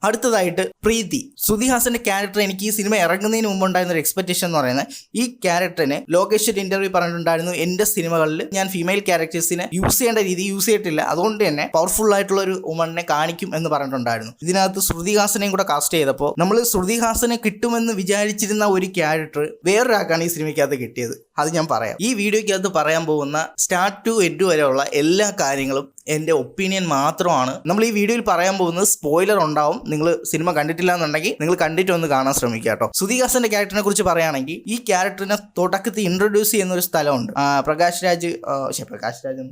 അടുത്തതായിട്ട് പ്രീതി. ശ്രുതി ഹാസന്റെ ക്യാരക്ടർ എനിക്ക് ഈ സിനിമ ഇറങ്ങുന്നതിന് മുമ്പ് ഉണ്ടായിരുന്ന ഒരു എക്സ്പെക്ടേഷൻ എന്ന് പറയുന്നത്, ഈ ക്യാരക്ടറിന് ലോകേഷ് ഒരു ഇന്റർവ്യൂ പറഞ്ഞിട്ടുണ്ടായിരുന്നു, എന്റെ സിനിമകളിൽ ഞാൻ ഫീമെയിൽ ക്യാരക്ടേഴ്സിനെ യൂസ് ചെയ്യേണ്ട രീതി യൂസ് ചെയ്തിട്ടില്ല, അതുകൊണ്ട് തന്നെ പവർഫുൾ ആയിട്ടുള്ള ഒരു വുമണിനെ കാണിക്കും എന്ന് പറഞ്ഞിട്ടുണ്ടായിരുന്നു. ഇതിനകത്ത് ശ്രുതി ഹാസനെയും കൂടെ കാസ്റ്റ് ചെയ്തപ്പോൾ നമ്മൾ ശ്രുതി ഹാസനെ കിട്ടുമെന്ന് വിചാരിച്ചിരുന്ന ഒരു ക്യാരക്ടർ വേറൊരാൾക്കാണ് ഈ സിനിമയ്ക്കകത്ത് കിട്ടിയത്. അത് ഞാൻ പറയാം. ഈ വീഡിയോയ്ക്കകത്ത് പറയാൻ പോകുന്ന സ്റ്റാർട്ട് ടു എൻഡ് വരെയുള്ള എല്ലാ കാര്യങ്ങളും എൻ്റെ ഒപ്പീനിയൻ മാത്രമാണ്. നമ്മൾ ഈ വീഡിയോയിൽ പറയാൻ പോകുന്നത് സ്പോയിലർ ഉണ്ടാവും. നിങ്ങൾ സിനിമ കണ്ടിട്ടില്ല എന്നുണ്ടെങ്കിൽ നിങ്ങൾ കണ്ടിട്ട് ഒന്ന് കാണാൻ ശ്രമിക്കുക കേട്ടോ. ശ്രുതി ഹാസന്റെ ക്യാരക്ടറിനെ കുറിച്ച് പറയുകയാണെങ്കിൽ, ഈ ക്യാരക്ടറിനെ തുടക്കത്തിൽ ഇൻട്രൊഡ്യൂസ് ചെയ്യുന്ന ഒരു സ്ഥലമുണ്ട്.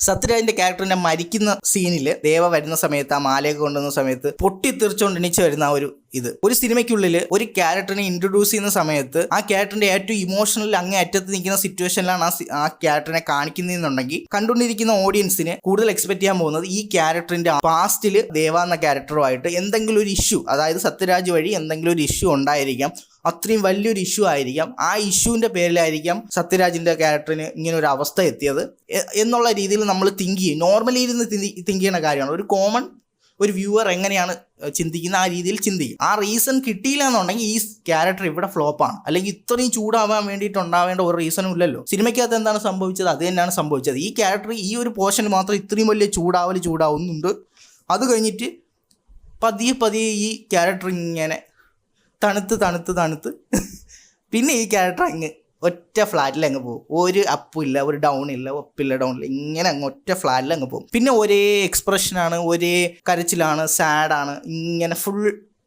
സത്യരാജിന്റെ ക്യാരക്ടറിനെ മരിക്കുന്ന സീനിൽ ദേവ വരുന്ന സമയത്ത്, ആ മാലയൊക്കെ കൊണ്ടുവന്ന സമയത്ത് പൊട്ടിത്തെറിച്ചുകൊണ്ട് എണീച്ച് വരുന്ന ഒരു സിനിമയ്ക്കുള്ളിൽ ഒരു ക്യാരക്ടറിനെ ഇൻട്രൊഡ്യൂസ് ചെയ്യുന്ന സമയത്ത് ആ ക്യാരക്ടറിന്റെ ഏറ്റവും ഇമോഷണൽ അങ്ങേ അറ്റത്ത് നിൽക്കുന്ന സിറ്റുവേഷനിലാണ് ആ ക്യാരക്ടറിനെ കാണിക്കുന്നതെന്നുണ്ടെങ്കിൽ കണ്ടുകൊണ്ടിരിക്കുന്ന ഓഡിയൻസിന് കൂടുതൽ എക്സ്പെക്ട് ചെയ്യാൻ പോകുന്നത് ഈ ക്യാരക്ടറിന്റെ പാസ്റ്റിൽ ദേവ എന്ന ക്യാരക്ടറുമായിട്ട് എന്തെങ്കിലും ഒരു ഇഷ്യൂ, അതായത് സത്യരാജ് വഴി എന്തെങ്കിലും ഒരു ഇഷ്യൂ ഉണ്ടായിരിക്കാം, അത്രയും വലിയൊരു ഇഷ്യൂ ആയിരിക്കാം, ആ ഇഷ്യൂവിന്റെ പേരിലായിരിക്കാം സത്യരാജിന്റെ ക്യാരക്ടറിന് ഇങ്ങനെ ഒരു അവസ്ഥ എത്തിയത് എന്നുള്ള രീതിയിൽ നമ്മൾ തിങ്ക് ചെയ്യും. നോർമലി ഇരുന്ന് തിങ്ക് ചെയ്യുന്ന കാര്യമാണ്. ഒരു കോമൺ ഒരു വ്യൂവർ എങ്ങനെയാണ് ചിന്തിക്കുന്ന ആ രീതിയിൽ ചിന്തിക്കും. ആ റീസൺ കിട്ടിയില്ല എന്നുണ്ടെങ്കിൽ ഈ ക്യാരക്ടർ ഇവിടെ ഫ്ലോപ്പാണ്. അല്ലെങ്കിൽ ഇത്രയും ചൂടാവാൻ വേണ്ടിയിട്ടുണ്ടാവേണ്ട ഒരു റീസണും ഇല്ലല്ലോ. സിനിമയ്ക്കകത്ത് എന്താണ് സംഭവിച്ചത് അത് തന്നെയാണ് സംഭവിച്ചത്. ഈ ക്യാരക്ടർ ഈ ഒരു പോർഷൻ മാത്രം ഇത്രയും വലിയ ചൂടാവുന്നുണ്ട്. അത് കഴിഞ്ഞിട്ട് പതിയെ ഈ ക്യാരക്ടർ ഇങ്ങനെ തണുത്ത് പിന്നെ ഈ ക്യാരക്ടർ അങ്ങ് ഒറ്റ ഫ്ലാറ്റിൽ അങ്ങ് പോകും. ഒരു അപ്പില്ല, ഒരു ഡൗൺ ഇല്ല, ഒപ്പില്ല, ഡൗണില്ല, ഇങ്ങനെ അങ്ങ് ഒറ്റ ഫ്ലാറ്റിൽ അങ്ങ് പോകും. പിന്നെ ഒരേ എക്സ്പ്രഷനാണ്, ഒരേ കരച്ചിലാണ്, സാഡാണ്, ഇങ്ങനെ ഫുൾ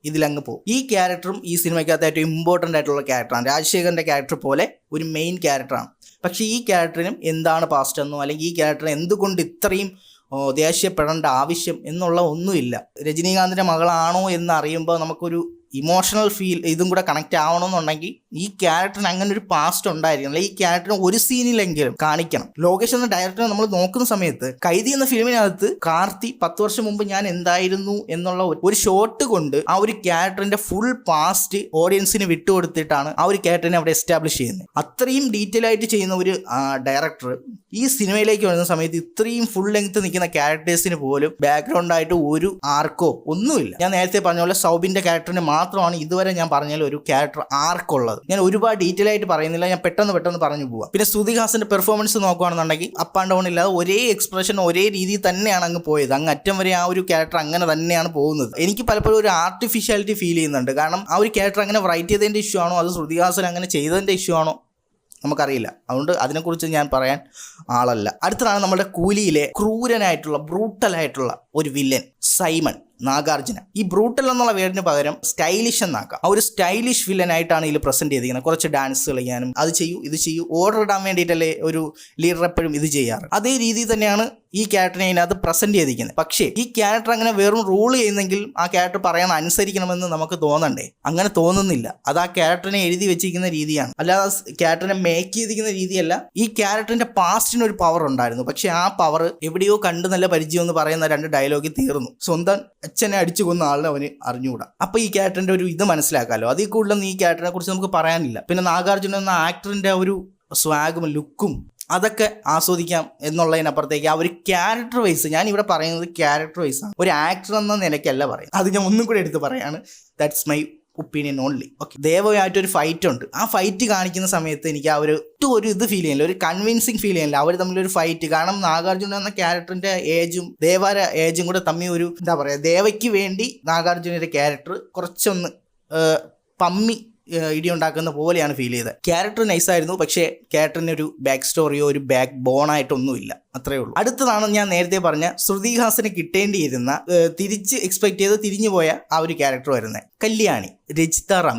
ഇതിലങ്ങ് പോകും. ഈ ക്യാരക്ടറും ഈ സിനിമയ്ക്കകത്ത് ഏറ്റവും ഇമ്പോർട്ടൻ്റ് ആയിട്ടുള്ള ക്യാരക്ടറാണ്. രാജശേഖരൻ്റെ ക്യാരക്ടർ പോലെ ഒരു മെയിൻ ക്യാരക്ടറാണ്. പക്ഷേ ഈ ക്യാരക്ടറിനും എന്താണ് പാസ്റ്റ് എന്നോ അല്ലെങ്കിൽ ഈ ക്യാരക്ടർ എന്തുകൊണ്ട് ഇത്രയും ദേഷ്യപ്പെടേണ്ട ആവശ്യം എന്നുള്ള ഒന്നുമില്ല. രജനീകാന്തിൻ്റെ മകളാണോ എന്ന് അറിയുമ്പോൾ നമുക്കൊരു ഇമോഷണൽ ഫീൽ ഇതും കൂടെ കണക്റ്റ് ആവണമെന്നുണ്ടെങ്കിൽ ഈ ക്യാരക്ടറിന് അങ്ങനെ ഒരു പാസ്റ്റ് ഉണ്ടായിരിക്കണം. അല്ലെങ്കിൽ ഈ ക്യാരക്ടറിന് ഒരു സീനിലെങ്കിലും കാണിക്കണം. ലോകേഷ് എന്ന ഡയറക്ടറെ നമ്മൾ നോക്കുന്ന സമയത്ത് കൈദി എന്ന ഫിലിമിനകത്ത് കാർത്തി 10 വർഷം മുമ്പ് ഞാൻ എന്തായിരുന്നു എന്നുള്ള ഒരു ഷോട്ട് കൊണ്ട് ആ ഒരു ക്യാരക്ടറിന്റെ ഫുൾ പാസ്റ്റ് ഓഡിയൻസിന് വിട്ടുകൊടുത്തിട്ടാണ് ആ ഒരു ക്യാരക്ടറിനെ അവിടെ എസ്റ്റാബ്ലിഷ് ചെയ്യുന്നത്. അത്രയും ഡീറ്റെയിൽ ആയിട്ട് ചെയ്യുന്ന ഒരു ഡയറക്ടർ ഈ സിനിമയിലേക്ക് വരുന്ന സമയത്ത് ഇത്രയും ഫുൾ ലെങ്ത് നിൽക്കുന്ന ക്യാരക്ടേഴ്സിന് പോലും ബാക്ക്ഗ്രൗണ്ട് ആയിട്ട് ഒരു ആർക്കോ ഒന്നുമില്ല. ഞാൻ നേരത്തെ പറഞ്ഞ പോലെ സൗബിന്റെ ക്യാരക്ടറിന് മാത്രമാണ് ഇതുവരെ ഞാൻ പറഞ്ഞാൽ ഒരു ക്യാരക്ടർ ആർക്കുള്ളത്. ഞാൻ ഒരുപാട് ഡീറ്റെയിൽ ആയിട്ട് പറയുന്നില്ല, ഞാൻ പെട്ടെന്ന് പറഞ്ഞു പോവാം. പിന്നെ ശ്രുതി ഹാസന്റെ പെർഫോമൻസ് നോക്കുകയാണെന്നുണ്ടെങ്കിൽ അപ്പ് ആൻഡ് ഡൗൺ ഇല്ലാതെ ഒരേ എക്സ്പ്രഷൻ ഒരേ രീതിയിൽ തന്നെയാണ് അങ്ങ് പോയത്. അങ്ങ് അറ്റം വരെ ആ ഒരു ക്യാരക്ടർ അങ്ങനെ തന്നെയാണ് പോകുന്നത്. എനിക്ക് പലപ്പോഴും ഒരു ആർട്ടിഫിഷ്യാലിറ്റി ഫീൽ ചെയ്യുന്നുണ്ട്. കാരണം ആ ഒരു ക്യാരക്ടർ അങ്ങനെ റൈറ്റ് ചെയ്തതിന്റെ ഇഷ്യൂ ആണോ അത് ശ്രുതി ഹാസൻ അങ്ങനെ ചെയ്തതിന്റെ ഇഷ്യൂ ആണോ നമുക്കറിയില്ല. അതുകൊണ്ട് അതിനെക്കുറിച്ച് ഞാൻ പറയാൻ ആളല്ല. അടുത്തതാണ് നമ്മുടെ കൂലിയിലെ ക്രൂരനായിട്ടുള്ള ബ്രൂട്ടലായിട്ടുള്ള ഒരു വില്ലൻ സൈമൺ നാഗാർജുന. ഈ ബ്രൂട്ടൽ എന്നുള്ള വേർഡിന് പകരം സ്റ്റൈലിഷ് എന്നാക്കാം. ആ ഒരു സ്റ്റൈലിഷ് വില്ലനായിട്ടാണ് ഇതിൽ പ്രസന്റ് ചെയ്തിരിക്കുന്നത്. കുറച്ച് ഡാൻസ് കളിക്കാനും അത് ചെയ്യൂ ഇത് ചെയ്യൂ ഓർഡർ ഇടാൻ വേണ്ടിയിട്ടല്ലേ ഒരു ലീഡർ എപ്പോഴും ഇത് ചെയ്യാറ്. അതേ രീതിയിൽ തന്നെയാണ് ഈ ക്യാരക്ടറിനെ ഇതിനകത്ത് പ്രസന്റ് ചെയ്തിരിക്കുന്നത്. പക്ഷേ ഈ ക്യാരക്ടർ അങ്ങനെ വെറും റൂൾ ചെയ്യുന്നെങ്കിൽ ആ ക്യാരക്ടർ പറയാൻ അനുസരിക്കണമെന്ന് നമുക്ക് തോന്നണ്ടേ? അങ്ങനെ തോന്നുന്നില്ല. അത് ആ ക്യാരക്ടറിനെ എഴുതി വെച്ചിരിക്കുന്ന രീതിയാണ്, അല്ലാതെ ക്യാരക്ടറിനെ മേക്ക് ചെയ്തിരിക്കുന്ന രീതിയല്ല. ഈ ക്യാരക്ടറിന്റെ പാസ്റ്റിന് ഒരു പവർ ഉണ്ടായിരുന്നു. പക്ഷെ ആ പവർ എവിടെയോ കണ്ട് നല്ല പരിചയം എന്ന് പറയുന്ന 2 ഡയലോഗിൽ തീർന്നു. സ്വന്തം അച്ഛനെ അടിച്ചു കൊന്ന ആളിനെ അവന് അറിഞ്ഞുകൂടാ. അപ്പൊ ഈ ക്യാരക്ടറിന്റെ ഒരു ഇത് മനസ്സിലാക്കാമല്ലോ. അതിൽ കൂടുതലൊന്നും ഈ ക്യാരക്ടറിനെ കുറിച്ച് നമുക്ക് പറയാനില്ല. പിന്നെ നാഗാർജുന എന്ന ആക്ടറിന്റെ ഒരു സ്വാഗും ലുക്കും അതൊക്കെ ആസ്വദിക്കാം എന്നുള്ളതിനപ്പുറത്തേക്ക് ആ ഒരു ക്യാരക്ടർ വൈസ്, ഞാൻ ഇവിടെ പറയുന്നത് ക്യാരക്ടർ വൈസ് ആണ്, ഒരു ആക്ടർ എന്ന നിലയ്ക്കല്ല പറയും. അത് ഞാൻ ഒന്നും കൂടെ എടുത്ത് പറയാണ്. That's my opinion only. Okay, ദേവയായിട്ടൊരു ഫൈറ്റ് ഉണ്ട്. ആ ഫൈറ്റ് കാണിക്കുന്ന സമയത്ത് എനിക്ക് ആ ഒരു ഇത് ഫീൽ ചെയ്യില്ല, ഒരു കൺവിൻസിങ് ഫീൽ ചെയ്യില്ല അവർ തമ്മിലൊരു ഫൈറ്റ്. കാരണം നാഗാർജുന എന്ന ക്യാരക്ടറിന്റെ ഏജും ദേവാര ഏജും കൂടെ തമ്മിൽ ഒരു എന്താ പറയുക, ദേവയ്ക്ക് വേണ്ടി നാഗാർജുനയുടെ ക്യാരക്ടർ കുറച്ചൊന്ന് പമ്മി ഇടിയുണ്ടാക്കുന്ന പോലെയാണ് ഫീൽ ചെയ്തത്. ക്യാരക്ടർ നൈസായിരുന്നു, പക്ഷേ ക്യാരക്ടറിന് ഒരു ബാക്ക് സ്റ്റോറിയോ ഒരു ബാക്ക് ബോണായിട്ടൊന്നുമില്ല, അത്രേ ഉള്ളൂ. അടുത്തതാണ് ഞാൻ നേരത്തെ പറഞ്ഞ ശ്രുതി ഹാസന് കിട്ടേണ്ടിയിരുന്ന തിരിച്ച് എക്സ്പെക്ട് ചെയ്ത് തിരിഞ്ഞു പോയ ആ ഒരു ക്യാരക്ടർ വരുന്നത് കല്യാണി രജിത റാം.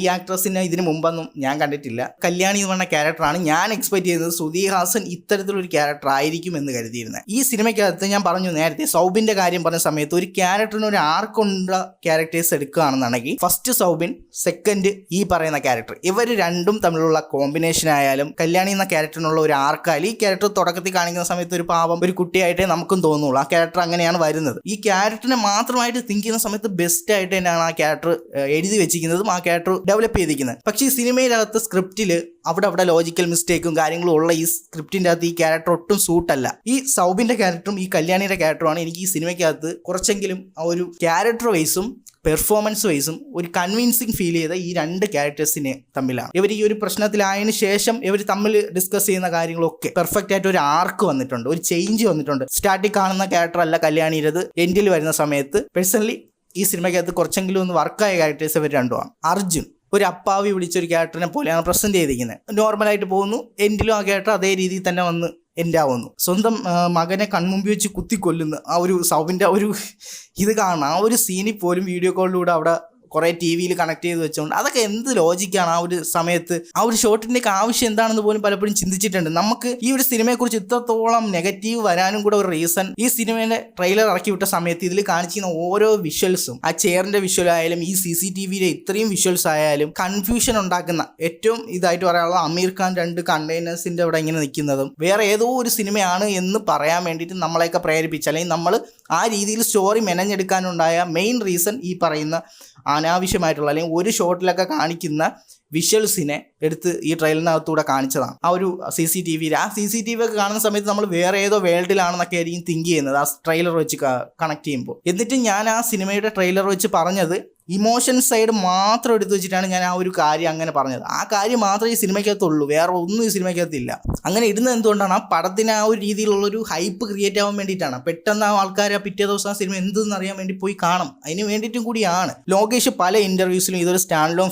ഈ ആക്ട്രസിനെ ഇതിന് മുമ്പൊന്നും ഞാൻ കണ്ടിട്ടില്ല. കല്യാണി എന്ന് പറഞ്ഞ ക്യാരക്ടറാണ് ഞാൻ എക്സ്പെക്ട് ചെയ്തത്. ശ്രുതി ഹാസൻ ഇത്തരത്തിലൊരു ക്യാരക്ടർ ആയിരിക്കും എന്ന് കരുതിയിരുന്നത്. ഈ സിനിമയ്ക്കകത്ത് ഞാൻ പറഞ്ഞു നേരത്തെ സൗബിന്റെ കാര്യം പറഞ്ഞ സമയത്ത് ഒരു ക്യാരക്ടറിന് ഒരു ആർക്കുള്ള ക്യാരക്ടേഴ്സ് എടുക്കുകയാണെന്നുണ്ടെങ്കിൽ ഫസ്റ്റ് സൗബിൻ, സെക്കൻഡ് ഈ പറയുന്ന ക്യാരക്ടർ, ഇവർ രണ്ടും തമ്മിലുള്ള കോമ്പിനേഷൻ ആയാലും കല്യാണി എന്ന ക്യാരക്ടറിനുള്ള ഒരു ആർക്കായാലും ഈ ക്യാരക്ടർ തുടക്കത്തിൽ കാണിക്കുന്ന സമയത്ത് ഒരു പാവം ഒരു കുട്ടിയായിട്ടേ നമുക്കും തോന്നുള്ളൂ. ആ ക്യാരക്ടർ അങ്ങനെയാണ് വരുന്നത്. ഈ ക്യാരക്ടറിനെ മാത്രമായിട്ട് തിങ്ക് ചെയ്യുന്ന സമയത്ത് ബെസ്റ്റ് ആയിട്ട് തന്നെയാണ് ആ ക്യാരക്ടർ എഴുതി വെച്ചിരിക്കുന്നതും ആ ക്യാരക്ടർ ഡെവലപ്പ് ചെയ്തിരിക്കുന്നത്. പക്ഷേ ഈ സിനിമയിലകത്ത് സ്ക്രിപ്റ്റിൽ അവിടെ ലോജിക്കൽ മിസ്റ്റേക്കും കാര്യങ്ങളും ഉള്ള ഈ സ്ക്രിപ്റ്റിൻ്റെ അകത്ത് ഈ ക്യാരക്ടർ ഒട്ടും സൂട്ടല്ല. ഈ സൗബിന്റെ ക്യാരക്ടറും ഈ കല്യാണിയുടെ ക്യാരക്ടറുമാണ് എനിക്ക് ഈ സിനിമയ്ക്കകത്ത് കുറച്ചെങ്കിലും ആ ഒരു ക്യാരക്ടർ വൈസും പെർഫോമൻസ് വൈസും ഒരു കൺവിൻസിങ് ഫീൽ ചെയ്ത ഈ രണ്ട് ക്യാരക്ടേഴ്സിനെ തമ്മിലാണ്. ഇവർ ഈ ഒരു പ്രശ്നത്തിലായതിനു ശേഷം ഇവർ തമ്മിൽ ഡിസ്കസ് ചെയ്യുന്ന കാര്യങ്ങളൊക്കെ പെർഫെക്റ്റ് ആയിട്ട് ഒരു ആർക്ക് വന്നിട്ടുണ്ട്, ഒരു ചേഞ്ച് വന്നിട്ടുണ്ട്. സ്റ്റാർട്ടിൽ കാണുന്ന ക്യാരക്ടർ അല്ല കല്യാണിരത്, എൻഡിൽ വരുന്ന സമയത്ത് പേഴ്സണലി ഈ സിനിമയ്ക്കകത്ത് കുറച്ചെങ്കിലും ഒന്ന് വർക്കായ ക്യാരക്ടേഴ്സ് ഇവർ രണ്ടുമാണ്. അർജുൻ ഒരു അപ്പാവി പിടിച്ചൊരു ക്യാരക്ടറിനെ പോലെയാണ് പ്രസന്റ് ചെയ്തിരിക്കുന്നത്. നോർമലായിട്ട് പോകുന്നു, എൻഡിലും ആ ക്യാരക്ടർ അതേ രീതിയിൽ തന്നെ വന്ന് എൻഡാവുന്നു. സ്വന്തം മകനെ കൺമുമ്പിൽ വെച്ച് കുത്തിക്കൊല്ലുന്ന ആ ഒരു സൗബിൻ്റെ ആ ഒരു ഇത് കാണണം. ആ ഒരു സീനിൽ പോലും വീഡിയോ കോളിലൂടെ അവിടെ കുറേ ടി വിയിൽ കണക്ട് ചെയ്ത് വെച്ചുകൊണ്ട് അതൊക്കെ എന്ത് ലോജിക്കാണ് ആ ഒരു സമയത്ത്. ആ ഒരു ഷോട്ടിൻ്റെയൊക്കെ ആവശ്യം എന്താണെന്ന് പോലും പലപ്പോഴും ചിന്തിച്ചിട്ടുണ്ട്. നമുക്ക് ഈ ഒരു സിനിമയെക്കുറിച്ച് ഇത്രത്തോളം നെഗറ്റീവ് വരാനും കൂടെ ഒരു റീസൺ, ഈ സിനിമയുടെ ട്രെയിലർ ഇറക്കി വിട്ട സമയത്ത് ഇതിൽ കാണിച്ചിരുന്ന ഓരോ വിഷ്വൽസും, ആ ചെയറിൻ്റെ വിഷ്വൽ ആയാലും ഈ CCTVയിലെ ഇത്രയും വിഷ്വൽസ് ആയാലും കൺഫ്യൂഷൻ ഉണ്ടാക്കുന്ന ഏറ്റവും ഇതായിട്ട് പറയാനുള്ളത് അമീർ ഖാൻ 2 കണ്ടെയ്നേഴ്സിൻ്റെ അവിടെ ഇങ്ങനെ നിൽക്കുന്നതും വേറെ ഏതോ ഒരു സിനിമയാണ് എന്ന് പറയാൻ വേണ്ടിയിട്ട് നമ്മളെയൊക്കെ പ്രേരിപ്പിച്ച്, അല്ലെങ്കിൽ നമ്മൾ ആ രീതിയിൽ സ്റ്റോറി മെനഞ്ഞെടുക്കാനുണ്ടായ മെയിൻ റീസൺ ഈ പറയുന്ന അനാവശ്യമായിട്ടുള്ള അല്ലെങ്കിൽ ഒരു ഷോട്ടിലൊക്കെ കാണിക്കുന്ന വിഷ്വൽസിനെ എടുത്ത് ഈ ട്രെയിലറിനകത്തൂടെ കാണിച്ചതാണ്. ആ ഒരു CCTV ഒക്കെ കാണുന്ന സമയത്ത് നമ്മൾ വേറെ ഏതോ വേൾഡിലാണെന്നൊക്കെ ആയിരിക്കും തിങ്ക് ചെയ്യുന്നത് ആ ട്രെയിലർ വെച്ച് കണക്ട് ചെയ്യുമ്പോൾ. എന്നിട്ട് ഞാൻ ആ സിനിമയുടെ ട്രെയിലർ വെച്ച് പറഞ്ഞത് ഇമോഷൻ സൈഡ് മാത്രം എടുത്തു വെച്ചിട്ടാണ് ഞാൻ ആ ഒരു കാര്യം അങ്ങനെ പറഞ്ഞത്. ആ കാര്യം മാത്രമേ ഈ സിനിമയ്ക്കകത്തുള്ളൂ, വേറെ ഒന്നും ഈ സിനിമയ്ക്കകത്തില്ല. അങ്ങനെ ഇടുന്നത് എന്തുകൊണ്ടാണ്? ആ പടത്തിന് ആ ഒരു രീതിയിലുള്ളൊരു ഹൈപ്പ് ക്രിയേറ്റ് ആവാൻ വേണ്ടിയിട്ടാണ്. പെട്ടെന്ന് ആ ആൾക്കാർ പിറ്റേ ദിവസം ആ സിനിമ എന്തെന്ന് അറിയാൻ വേണ്ടി പോയി കാണും, അതിന് വേണ്ടിയിട്ടും കൂടിയാണ്. ലോകേഷ് പല ഇൻ്റർവ്യൂസിലും ഇതൊരു സ്റ്റാൻഡ് ലോൺ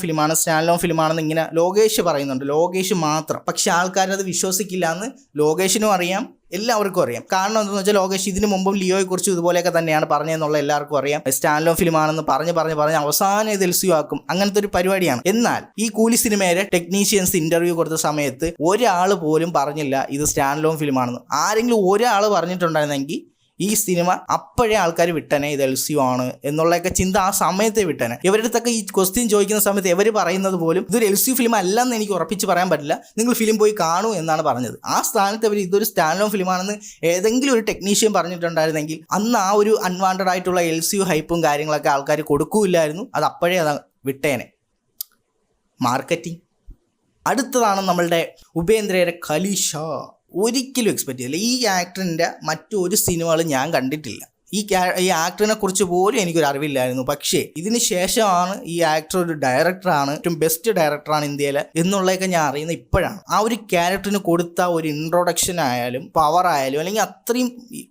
ഫിലിമാണെന്ന് ഇങ്ങനെ ലോകേഷ് പറയുന്നുണ്ട്, ലോകേഷ് മാത്രം. പക്ഷെ ആൾക്കാരത് വിശ്വസിക്കില്ല എന്ന് ലോകേഷിനും അറിയാം, എല്ലാവർക്കും അറിയാം. കാരണം എന്താണെന്ന് വെച്ചാൽ ലോകേഷ് ഇതിന് മുമ്പും ലിയോയെക്കുറിച്ച് ഇതുപോലെയൊക്കെ തന്നെയാണ് പറഞ്ഞതെന്നുള്ള എല്ലാവർക്കും അറിയാം. സ്റ്റാൻഡ് ലോൺ ഫിലിമാണെന്ന് പറഞ്ഞ് അവസാനം ഇത് LCU ആക്കും, അങ്ങനത്തെ ഒരു പരിപാടിയാണ്. എന്നാൽ ഈ കൂലി സിനിമയിലെ ടെക്നീഷ്യൻസ് ഇന്റർവ്യൂ കൊടുത്ത സമയത്ത് ഒരാൾ പോലും പറഞ്ഞില്ല ഇത് സ്റ്റാൻഡ് ലോൺ ഫിലിമാണെന്ന്. ആരെങ്കിലും ഒരാൾ പറഞ്ഞിട്ടുണ്ടായിരുന്നെങ്കിൽ ഈ സിനിമ അപ്പോഴേ ആൾക്കാർ വിട്ടനെ ഇത് LCU ആണ് എന്നുള്ളതൊക്കെ ചിന്ത ആ സമയത്തെ വിട്ടനെ. ഇവരുടെ അടുത്തൊക്കെ ഈ ക്വസ്റ്റ്യൻ ചോദിക്കുന്ന സമയത്ത് ഇവർ പറയുന്നത് പോലും ഇതൊരു LCU ഫിലിം അല്ലെന്ന് എനിക്ക് ഉറപ്പിച്ച് പറയാൻ പറ്റില്ല, നിങ്ങൾ ഫിലിം പോയി കാണൂ എന്നാണ് പറഞ്ഞത്. ആ സ്ഥാനത്ത് അവർ ഇതൊരു സ്റ്റാൻഡ് ലോൺ ഫിലിമാണെന്ന് ഏതെങ്കിലും ഒരു ടെക്നീഷ്യൻ പറഞ്ഞിട്ടുണ്ടായിരുന്നെങ്കിൽ അന്ന് ആ ഒരു അൺവാണ്ടഡ് ആയിട്ടുള്ള LCU ഹൈപ്പും കാര്യങ്ങളൊക്കെ ആൾക്കാർ കൊടുക്കൂല്ലായിരുന്നു, അത് അപ്പോഴേ അത് വിട്ടേനെ. മാർക്കറ്റിംഗ്. അടുത്തതാണ് നമ്മളുടെ ഉപേന്ദ്രയുടെ ഖലീഷ. ഒരിക്കലും എക്സ്പെക്റ്റ് ചെയ്തില്ല. ഈ ആക്ടറിൻ്റെ മറ്റൊരു സിനിമകളും ഞാൻ കണ്ടിട്ടില്ല. ഈ ആക്ടറിനെ കുറിച്ച് പോലും എനിക്കൊരു അറിവില്ലായിരുന്നു. പക്ഷേ ഇതിന് ശേഷമാണ് ഈ ആക്ടർ ഒരു ഡയറക്ടറാണ്, ഏറ്റവും ബെസ്റ്റ് ഡയറക്ടറാണ് ഇന്ത്യയിൽ എന്നുള്ളതൊക്കെ ഞാൻ അറിയുന്നത് ഇപ്പോഴാണ്. ആ ഒരു ക്യാരക്ടറിന് കൊടുത്ത ഒരു ഇൻട്രൊഡക്ഷൻ ആയാലും പവർ ആയാലും അല്ലെങ്കിൽ അത്രയും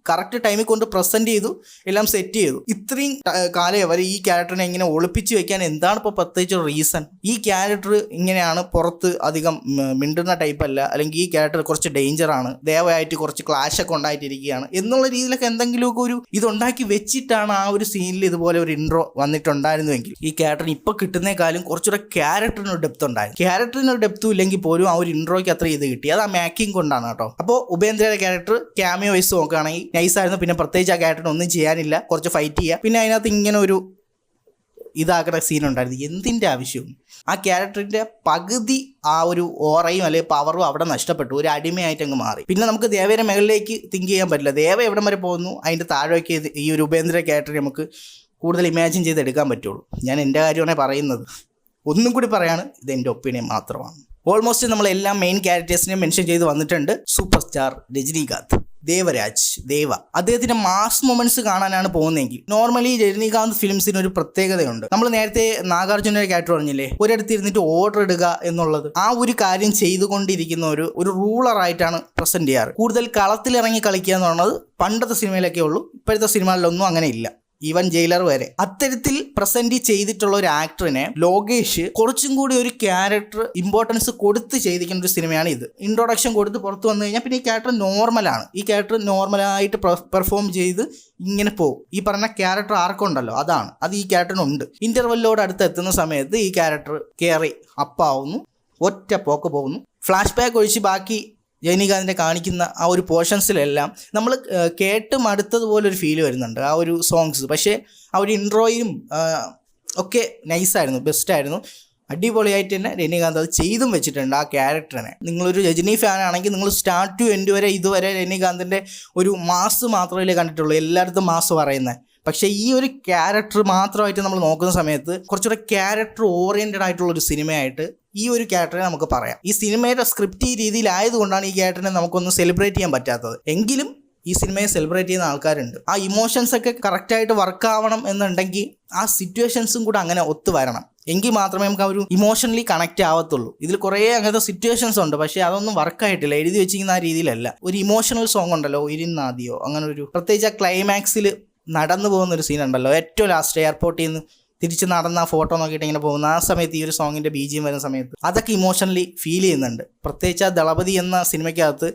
കറക്റ്റ് ടൈമിൽ കൊണ്ട് പ്രസൻറ്റ് ചെയ്തു, എല്ലാം സെറ്റ് ചെയ്തു. ഇത്രയും കാലം അവർ ഈ ക്യാരക്ടറിനെ ഇങ്ങനെ ഒളിപ്പിച്ച് വെക്കാൻ എന്താണ് ഇപ്പോൾ പ്രത്യേകിച്ച് റീസൺ? ഈ ക്യാരക്ടർ ഇങ്ങനെയാണ്, പുറത്ത് അധികം മിണ്ടുന്ന ടൈപ്പല്ല, അല്ലെങ്കിൽ ഈ ക്യാരക്ടർ കുറച്ച് ഡേഞ്ചറാണ്, ദയവായിട്ട് കുറച്ച് ക്ലാഷൊക്കെ ഉണ്ടായിട്ടിരിക്കുകയാണ് എന്നുള്ള രീതിയിലൊക്കെ എന്തെങ്കിലുമൊക്കെ ഒരു ഉണ്ടാക്കി വെച്ചിട്ടാണ് ആ ഒരു സീനിൽ ഇതുപോലെ ഒരു ഇൻട്രോ വന്നിട്ടുണ്ടായിരുന്നുവെങ്കിൽ ഈ ക്യാരക്ടറിന് ഇപ്പോൾ കിട്ടുന്നേക്കാളും കുറച്ചുകൂടെ ക്യാരക്ടറിനൊരു ഡെപ്ത് ഉണ്ടായിരുന്നു. ക്യാരക്ടറിനൊരു ഡെപ്തും ഇല്ലെങ്കിൽ പോലും ആ ഒരു ഇൻട്രോയ്ക്ക് അത്ര ഇത് കിട്ടി, അത് ആ മേക്കിംഗ് കൊണ്ടാണ് കേട്ടോ. അപ്പോൾ ഉപേന്ദ്രയുടെ ക്യാരക്ടർ ക്യാമിയോ വൈസ് നോക്കുകയാണെങ്കിൽ നൈസായിരുന്നു. പിന്നെ പ്രത്യേകിച്ച് ആ ക്യാരക്ടറിന് ഒന്നും ചെയ്യാനില്ല, കുറച്ച് ഫൈറ്റ് ചെയ്യുക, പിന്നെ അതിനകത്ത് ഇങ്ങനെ ഒരു ഇതാക്കുന്ന സീനുണ്ടായിരുന്നു. എന്തിൻ്റെ ആവശ്യവും? ആ ക്യാരക്ടറിൻ്റെ പകുതി ആ ഒരു ഓറയും അല്ലെങ്കിൽ പവറും അവിടെ നഷ്ടപ്പെട്ടു, ഒരു അടിമയായിട്ട് അങ്ങ് മാറി. പിന്നെ നമുക്ക് ദേവയുടെ മുകളിലേക്ക് തിങ്ക് ചെയ്യാൻ പറ്റില്ല. ദേവ എവിടം വരെ പോകുന്നു അതിൻ്റെ താഴേക്ക് ഈ ഒരു ഉപേന്ദ്ര ക്യാരക്ടർ നമുക്ക് കൂടുതൽ ഇമാജിൻ ചെയ്തെടുക്കാൻ പറ്റുള്ളൂ. ഞാൻ എൻ്റെ കാര്യമാണ് പറയുന്നത്. ഒന്നും കൂടി പറയാണ്, ഇത് എൻ്റെ ഒപ്പീനിയൻ മാത്രമാണ്. ഓൾമോസ്റ്റ് നമ്മളെല്ലാം മെയിൻ ക്യാരക്ടേഴ്സിനെ മെൻഷൻ ചെയ്ത് വന്നിട്ടുണ്ട്. സൂപ്പർ സ്റ്റാർ രജനീകാന്ത്, ദേവ അദ്ദേഹത്തിന്റെ മാസ് മൊമെന്റ്സ് കാണാനാണ് പോകുന്നതെങ്കിൽ നോർമലി രജനീകാന്ത് ഫിലിംസിന് ഒരു പ്രത്യേകതയുണ്ട്. നമ്മൾ നേരത്തെ നാഗാർജുനയുടെ ക്യാരക്ടർ പറഞ്ഞില്ലേ, ഒരിടത്ത് ഇരുന്നിട്ട് ഓർഡർ ഇടുക എന്നുള്ളത്, ആ ഒരു കാര്യം ചെയ്തുകൊണ്ടിരിക്കുന്ന ഒരു റൂളറായിട്ടാണ് പ്രസന്റ് ചെയ്യാറ്. കൂടുതൽ കളത്തിലിറങ്ങി കളിക്കുക എന്ന് പറയുന്നത് പണ്ടത്തെ സിനിമയിലൊക്കെ ഉള്ളൂ, ഇപ്പോഴത്തെ സിനിമകളിലൊന്നും അങ്ങനെ ഇല്ല. ഈവൻ ജയിലർ വരെ അത്തരത്തിൽ പ്രസന്റ് ചെയ്തിട്ടുള്ള ഒരു ആക്ടറിനെ ലോകേഷ് കുറച്ചും കൂടി ഒരു ക്യാരക്ടർ ഇമ്പോർട്ടൻസ് കൊടുത്ത് ചെയ്തിരിക്കുന്ന ഒരു സിനിമയാണ് ഇത്. ഇൻട്രൊഡക്ഷൻ കൊടുത്ത് പുറത്ത് വന്നു കഴിഞ്ഞാൽ പിന്നെ ഈ ക്യാരക്ടർ നോർമലാണ്. ഈ ക്യാരക്ടർ നോർമലായിട്ട് പെർഫോം ചെയ്ത് ഇങ്ങനെ പോകും. ഈ പറഞ്ഞ ക്യാരക്ടർ ആർക്കുണ്ടല്ലോ അതാണ്, അത് ഈ ക്യാരക്ടറിനുണ്ട്. ഇന്റർവെല്ലോട് അടുത്ത് എത്തുന്ന സമയത്ത് ഈ ക്യാരക്ടർ കയറി അപ്പാവുന്നു, ഒറ്റ പോക്ക് പോകുന്നു. ഫ്ലാഷ് ബാക്ക് ഒഴിച്ച് ബാക്കി രജനീകാന്തിനെ കാണിക്കുന്ന ആ ഒരു പോർഷൻസിലെല്ലാം നമ്മൾ കേട്ട് മടുത്തതുപോലൊരു ഫീൽ വരുന്നുണ്ട് ആ ഒരു സോങ്സ്. പക്ഷേ ആ ഒരു ഇൻട്രോയും ഒക്കെ നൈസായിരുന്നു, ബെസ്റ്റായിരുന്നു. അടിപൊളിയായിട്ട് തന്നെ രജനീകാന്ത് അത് ചെയ്തും വെച്ചിട്ടുണ്ട് ആ ക്യാരക്ടറിനെ. നിങ്ങളൊരു രജനി ഫാനാണെങ്കിൽ നിങ്ങൾ സ്റ്റാർട്ട് ടു എൻഡ് വരെ ഇതുവരെ രജനീകാന്തിൻ്റെ ഒരു മാസ് മാത്രമല്ലേ കണ്ടിട്ടുള്ളൂ, എല്ലായിടത്തും മാസ് പറയുന്നത്. പക്ഷേ ഈ ഒരു ക്യാരക്ടർ മാത്രമായിട്ട് നമ്മൾ നോക്കുന്ന സമയത്ത് കുറച്ചുകൂടെ ക്യാരക്ടർ ഓറിയൻറ്റഡ് ആയിട്ടുള്ളൊരു സിനിമയായിട്ട് ഈ ഒരു ക്യാരക്ടറെ നമുക്ക് പറയാം. ഈ സിനിമയുടെ സ്ക്രിപ്റ്റ് ഈ രീതിയിലായതുകൊണ്ടാണ് ഈ ക്യാരക്ടറിനെ നമുക്കൊന്ന് സെലിബ്രേറ്റ് ചെയ്യാൻ പറ്റാത്തത്. എങ്കിലും ഈ സിനിമയെ സെലിബ്രേറ്റ് ചെയ്യുന്ന ആൾക്കാരുണ്ട്. ആ ഇമോഷൻസ് ഒക്കെ കറക്റ്റായിട്ട് വർക്ക് ആവണം എന്നുണ്ടെങ്കിൽ ആ സിറ്റുവേഷൻസും കൂടെ അങ്ങനെ ഒത്തു വരണം. എങ്കിൽ മാത്രമേ നമുക്ക് ആ ഒരു ഇമോഷണലി കണക്റ്റ് ആവത്തുള്ളൂ. ഇതിൽ കുറേ അങ്ങനത്തെ സിറ്റുവേഷൻസ് ഉണ്ട്, പക്ഷേ അതൊന്നും വർക്കായിട്ടില്ല. എഴുതി വെച്ചിരിക്കുന്ന ആ രീതിയിലല്ല. ഒരു ഇമോഷണൽ സോങ് ഉണ്ടല്ലോ, ഇരുന്നാദിയോ, അങ്ങനെ ഒരു പ്രത്യേകിച്ച് ആ ക്ലൈമാക്സിൽ നടന്നു പോകുന്നൊരു സീൻ ഉണ്ടല്ലോ, ഏറ്റവും ലാസ്റ്റ് എയർപോർട്ടിൽ നിന്ന് തിരിച്ച് നടന്ന ആ ഫോട്ടോ നോക്കിയിട്ട് ഇങ്ങനെ പോകുന്ന ആ സമയത്ത് ഈ ഒരു സോങ്ങിൻ്റെ BGM വരുന്ന സമയത്ത് അതൊക്കെ ഇമോഷണലി ഫീൽ ചെയ്യുന്നുണ്ട്. പ്രത്യേകിച്ച് ആ ദളപതി എന്ന സിനിമയ്ക്കകത്ത്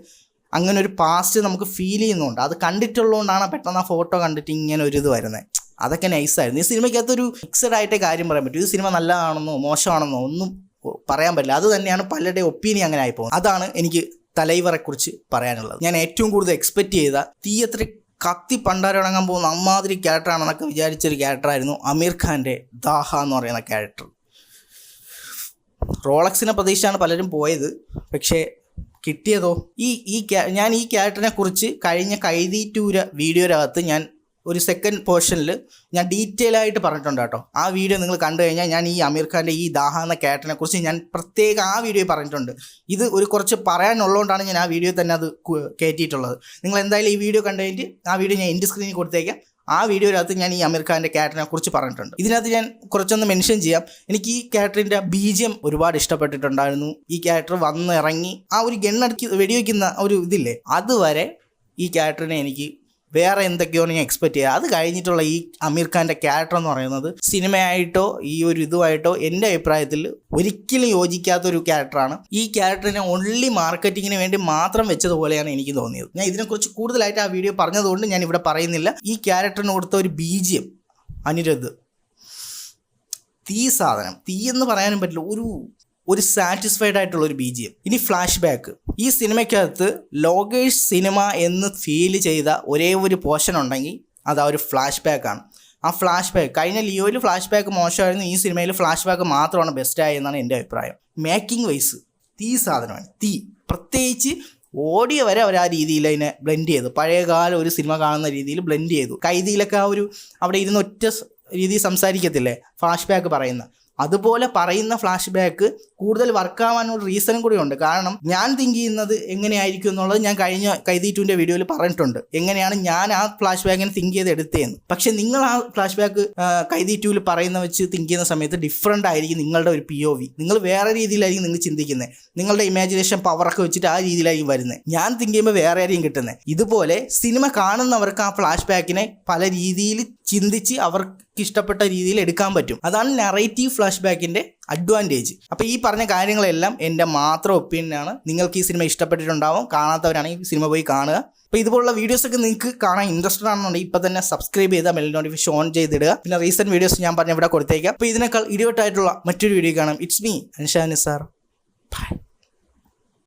അങ്ങനെ ഒരു പാസ്റ്റ് നമുക്ക് ഫീൽ ചെയ്യുന്നുണ്ട്. അത് കണ്ടിട്ടുള്ളതുകൊണ്ടാണ് പെട്ടെന്ന് ആ ഫോട്ടോ കണ്ടിട്ട് ഇങ്ങനെ ഒരു ഇത് വരുന്നത്. അതൊക്കെ നൈസായിരുന്നു. ഈ സിനിമയ്ക്കകത്തൊരു ഫിക്സഡ് ആയിട്ടേ കാര്യം പറയാൻ പറ്റും. ഈ സിനിമ നല്ലതാണെന്നോ മോശമാണെന്നോ ഒന്നും പറയാൻ പറ്റില്ല. അത് തന്നെയാണ് പലരുടെ ഒപ്പീനിയൻ അങ്ങനെ ആയി പോകുന്നത്. അതാണ് എനിക്ക് തലൈവറെക്കുറിച്ച് പറയാനുള്ളത്. ഞാൻ ഏറ്റവും കൂടുതൽ എക്സ്പെക്റ്റ് ചെയ്ത തിയേറ്ററിൽ കത്തി പണ്ടാരടങ്ങാൻ പോകുന്ന അമ്മാതിരി ക്യാരക്ടറാണെന്നൊക്കെ വിചാരിച്ചൊരു ക്യാരക്ടറായിരുന്നു അമീർ ഖാൻ്റെ ദാഹ എന്ന് പറയുന്ന ക്യാരക്ടർ. റോളക്സിനെ പ്രതീക്ഷയാണ് പലരും പോയത്, പക്ഷേ കിട്ടിയതോ ഞാൻ ഈ ക്യാരക്ടറിനെ കുറിച്ച് കഴിഞ്ഞ കൈദി 2 വീഡിയോയിനകത്ത് ഞാൻ ഒരു സെക്കൻഡ് പോർഷനിൽ ഞാൻ ഡീറ്റെയിൽ ആയിട്ട് പറഞ്ഞിട്ടുണ്ട് കേട്ടോ. ആ വീഡിയോ നിങ്ങൾ കണ്ടു കഴിഞ്ഞാൽ ഞാൻ ഈ അമീർ ഖാൻ്റെ ഈ ദാഹ എന്ന ക്യാരക്ടറിനെ കുറിച്ച് ഞാൻ പ്രത്യേകം ആ വീഡിയോയിൽ പറഞ്ഞിട്ടുണ്ട്. ഇത് ഒരു കുറച്ച് പറയാനുള്ളതുകൊണ്ടാണ് ഞാൻ ആ വീഡിയോ തന്നെ അത് കയറ്റിയിട്ടുള്ളത്. നിങ്ങൾ എന്തായാലും ഈ വീഡിയോ കണ്ടു കഴിഞ്ഞിട്ട് ആ വീഡിയോ ഞാൻ എൻ്റെ സ്ക്രീനിൽ കൊടുത്തേക്കാം. ആ വീഡിയോയിനകത്ത് ഞാൻ ഈ അമീർ ഖാൻ്റെ ക്യാരക്ടറിനെ കുറിച്ച് പറഞ്ഞിട്ടുണ്ട്. ഇതിനകത്ത് ഞാൻ കുറച്ചൊന്ന് മെൻഷൻ ചെയ്യാം. എനിക്ക് ഈ ക്യാരക്ടറിൻ്റെ BGM ഒരുപാട് ഇഷ്ടപ്പെട്ടിട്ടുണ്ടായിരുന്നു. ഈ ക്യാരക്ടർ വന്ന് ഇറങ്ങി ആ ഒരു ഗണ്ണടിക്ക് വെടിവെക്കുന്ന ഒരു ഇതില്ലേ, അതുവരെ ഈ ക്യാരക്ടറിനെ എനിക്ക് വേറെ എന്തൊക്കെയാണ് ഞാൻ എക്സ്പെക്റ്റ് ചെയ്യുക. അത് കഴിഞ്ഞിട്ടുള്ള ഈ അമീർ ഖാൻ്റെ ക്യാരക്ടർ എന്ന് പറയുന്നത് സിനിമയായിട്ടോ ഈ ഒരു ഇതുമായിട്ടോ എൻ്റെ അഭിപ്രായത്തിൽ ഒരിക്കലും യോജിക്കാത്തൊരു ക്യാരക്ടറാണ്. ഈ ക്യാരക്ടറിനെ ഓൺലി മാർക്കറ്റിങ്ങിന് വേണ്ടി മാത്രം വെച്ചതുപോലെയാണ് എനിക്ക് തോന്നിയത്. ഞാൻ ഇതിനെക്കുറിച്ച് കൂടുതലായിട്ട് ആ വീഡിയോ പറഞ്ഞതുകൊണ്ട് ഞാൻ ഇവിടെ പറയുന്നില്ല. ഈ ക്യാരക്ടറിന് കൊടുത്ത ഒരു BGM അനിരുദ്ധ് തീ സാധനം, തീ എന്ന് പറയാനും പറ്റില്ല, ഒരു സാറ്റിസ്ഫൈഡ് ആയിട്ടുള്ള ഒരു BGM. ഇനി ഫ്ലാഷ് ബാക്ക്. ഈ സിനിമയ്ക്കകത്ത് ലോകേഷ് സിനിമ എന്ന് ഫീൽ ചെയ്ത ഒരേ ഒരു പോർഷൻ ഉണ്ടെങ്കിൽ അത് ആ ഒരു ഫ്ലാഷ് ബാക്കാണ്. ആ ഫ്ലാഷ് ബാക്ക് കഴിഞ്ഞ ലിയോയിൽ ഫ്ലാഷ് ബാക്ക് മോശമായിരുന്നു, ഈ സിനിമയിൽ ഫ്ലാഷ് ബാക്ക് മാത്രമാണ് ബെസ്റ്റായി എന്നാണ് എൻ്റെ അഭിപ്രായം. മേക്കിംഗ് വൈസ് തീ സാധനമാണ്, തീ. പ്രത്യേകിച്ച് ഓഡിയോ വരെ അവർ ആ രീതിയിൽ അതിനെ ബ്ലെൻഡ് ചെയ്തു. പഴയകാല ഒരു സിനിമ കാണുന്ന രീതിയിൽ ബ്ലെൻഡ് ചെയ്തു. കൈദിയിലൊക്കെ ആ ഒരു അവിടെ ഇരുന്ന് ഒറ്റ രീതിയിൽ സംസാരിക്കത്തില്ലേ ഫ്ലാഷ് ബാക്ക് പറയുന്ന, അതുപോലെ പറയുന്ന ഫ്ലാഷ് ബാക്ക് കൂടുതൽ വർക്കാവാനൊരു റീസണും കൂടി ഉണ്ട്. കാരണം ഞാൻ തിങ്ക് ചെയ്യുന്നത് എങ്ങനെയായിരിക്കും എന്നുള്ളത് ഞാൻ കഴിഞ്ഞ കൈദി 2 വീഡിയോയിൽ പറഞ്ഞിട്ടുണ്ട്, എങ്ങനെയാണ് ഞാൻ ആ ഫ്ലാഷ് ബാക്കിനെ തിങ്ക് ചെയ്ത് എടുത്തതെന്ന്. പക്ഷെ നിങ്ങൾ ആ ഫ്ലാഷ് ബാക്ക് കൈദി 2 പറയുന്ന വെച്ച് തിങ്ക് ചെയ്യുന്ന സമയത്ത് ഡിഫറൻ്റ് ആയിരിക്കും നിങ്ങളുടെ ഒരു POV. നിങ്ങൾ വേറെ രീതിയിലായിരിക്കും നിങ്ങൾ ചിന്തിക്കുന്നത്. നിങ്ങളുടെ ഇമാജിനേഷൻ പവറൊക്കെ വെച്ചിട്ട് ആ രീതിയിലായിരിക്കും വരുന്നത്. ഞാൻ തിങ്ക് ചെയ്യുമ്പോൾ വേറെ ആയിരിക്കും കിട്ടുന്നത്. ഇതുപോലെ സിനിമ കാണുന്നവർക്ക് ആ ഫ്ലാഷ് ബാക്കിനെ പല രീതിയിൽ ചിന്തിച്ച് അവർക്ക് ഇഷ്ടപ്പെട്ട രീതിയിൽ എടുക്കാൻ പറ്റും. അതാണ് നറേറ്റീവ് ഫ്ലാഷ് ബാക്കിൻ്റെ അഡ്വാൻറ്റേജ്. അപ്പോൾ ഈ പറഞ്ഞ കാര്യങ്ങളെല്ലാം എൻ്റെ മാത്രം ഒപ്പീനിയനാണ്. നിങ്ങൾക്ക് ഈ സിനിമ ഇഷ്ടപ്പെട്ടിട്ടുണ്ടാവും. കാണാത്തവരാണെങ്കിൽ ഈ സിനിമ പോയി കാണുക. അപ്പോൾ ഇതുപോലുള്ള വീഡിയോസൊക്കെ നിങ്ങൾക്ക് കാണാൻ ഇൻട്രസ്റ്റഡ് ആണെന്നുണ്ടെങ്കിൽ ഇപ്പോൾ തന്നെ സബ്സ്ക്രൈബ് ചെയ്താൽ ബെൽ നോട്ടിഫിക്കേഷൻ ഓൺ ചെയ്തിടുക. പിന്നെ റീസെൻറ്റ് വീഡിയോസ് ഞാൻ പറഞ്ഞ ഇവിടെ കൊടുത്തേക്കാം. അപ്പോൾ ഇതിനേക്കാൾ ഇടിവട്ടായിട്ടുള്ള മറ്റൊരു വീഡിയോ കാണാം. It's me Ansha Nisar. By.